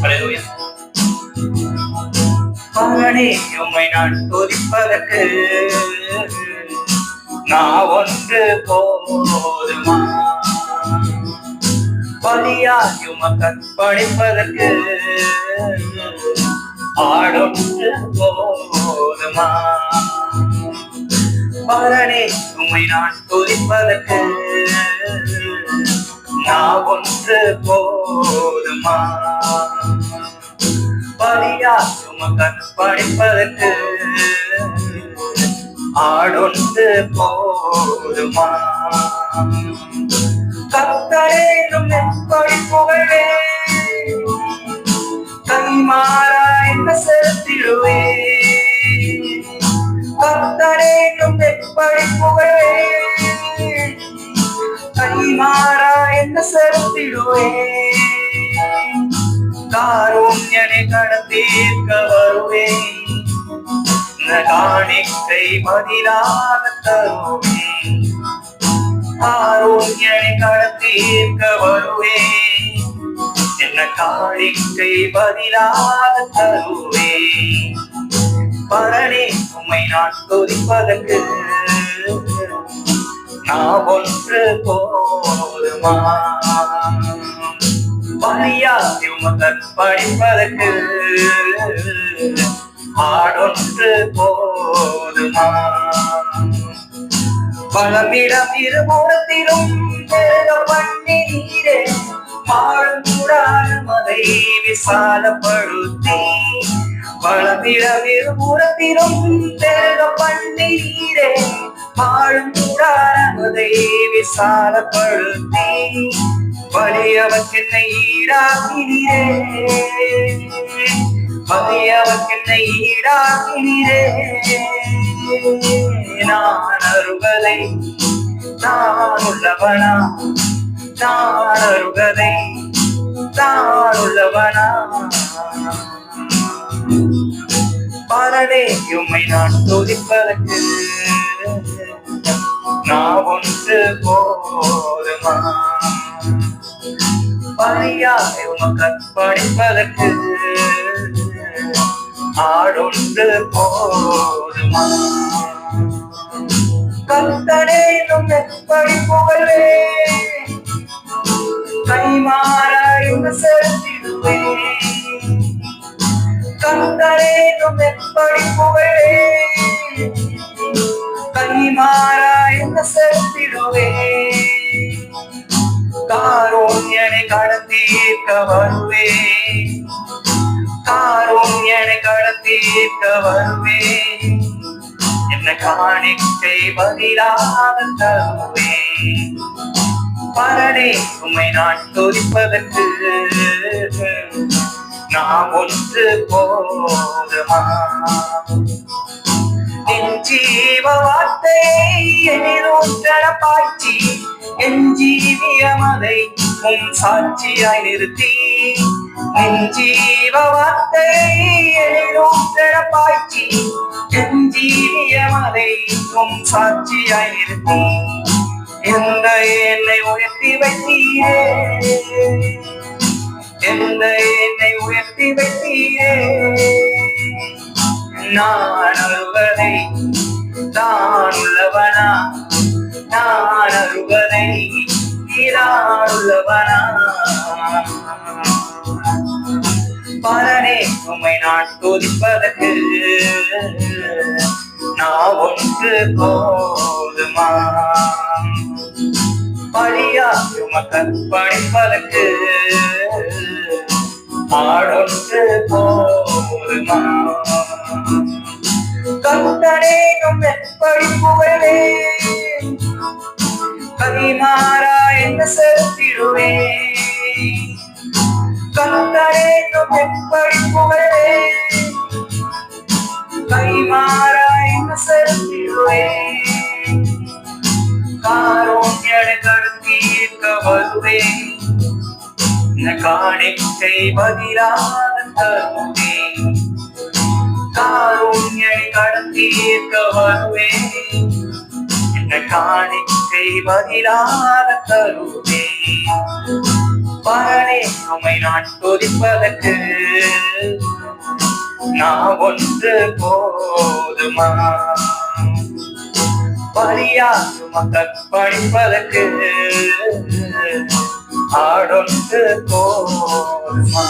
அல்லேலூயா. மகனே உம்மை நான் துதிப்பதற்கு நான் ஒன்று போதுமா? பலியாய் உமக்கு அர்ப்பணிப்பதற்கு ஆடொன்று போதுமா? மகனே உம்மை நான் துதிப்பதற்கு நான் ஒன்று போதுமா? பலியாய் உமக்கு அர்ப்பணிப்பதற்கு ஆடொன்று போதுமா? கர்த்தரே எப்படி புகழ்வேன், கைமாறா என்ன செலுத்திடுவேன். கர்த்தரே எப்படி புகழ்வேன், கைமாறா என்ன செலுத்திடுவேன். காருண்யனை கடத்தீர்க்க வருவேன், காணிக்கை பதிலாக தருவேன். காருண்யனை கடத்தீர்க்க வருவேன், என்ன காணிக்கை பதிலாக தருவேன். பரனே உம்மை நான் துதிப்பதற்கு நான் ஒன்று போதுமா? பலியாய் உமக்கு அர்ப்பணிப்பதற்கு ஆடொன்று போதுமா? பலமிடம் இருபுறத்திலும் பெருக பண்ணீரே, மாளும் கூடாரம் அதை விசாலப்படுத்தி. பலமிடம் இருபுறத்திலும் பெருக பண்ணீரே, மாளும் கூடாரம் அதை விசாலப்படுத்தி. வலியவர்க்கென்னை ஈடாக்கினீரே, வலியவர்க்கென்னை ஈடாக்கினீரே. நான் அருகதை நான் உள்ளவனா, நான் அருகதை நான் உள்ளவனா. பரனே உம்மை நான் துதிப்பதற்கு நான் ஒன்று போதுமா? பலியாய் உமக்கு அர்ப்பணிப்பதற்கு ஆடொன்று போதுமா? கர்த்தரே எப்படி புகழ்வேன், கைமாறா என்ன செலுத்திடுவேன். கர்த்தரே எப்படி புகழ்வேன், கைமாறா என்ன செலுத்திடுவேன். காருண்யனை கடத்தீர்க்க வருவேன், காருண்யனை கடத்தீர்க்க வருவேன், என்ன காணிக்கை பதிலாக தருவேன். பரனே உம்மை நான் துதிப்பதற்கு நான் ஒன்று போதுமா? என் ஜீவ வார்த்தையை எதிரூற்றட பாய்ச்சி, என் ஜீவியம் அதை உன் சாட்சியாய் நிறுத்தி. என் ஜீவ வார்த்தையை எதிரூற்றட பாய்ச்சி, என் ஜீவியம் அதை உன் சாட்சியாய் நிறுத்தி. எந்த என்னை உயர்த்தி வைத்தீரே, எந்த என்னை உயர்த்தி வைத்தீரே. நான் அருகதை நான் உள்ளவனா, நான் அருகதை நான் உள்ளவனா. பரனே உம்மை நான் துதிப்பதற்கு நான் ஒன்று போதுமா? பலியாய் உமக்கு அர்ப்பணிப்பதற்கு ஆடொன்று போதுமா? கர்த்தரே எப்படி புகழ்வேன், கைமாறா என்ன செலுத்திடுவேன். கர்த்தரே எப்படி புகழ்வேன், கைமாறா என்ன செலுத்திடுவேன். காருண்யனை கடத்தீர்க்க வருவேன், காணிக்கை பதிலாக தருவேன். காருண்யனை கடத்தீர்க்க வருவேன், என்ன காணிக்கை பதிலாக தருவேன். பரணே உம்மை நான் துதிப்பதற்கு நான் ஒன்று போதுமா? பலியாக கற்பழிப்பதற்கு ஆடொன்று போதுமா?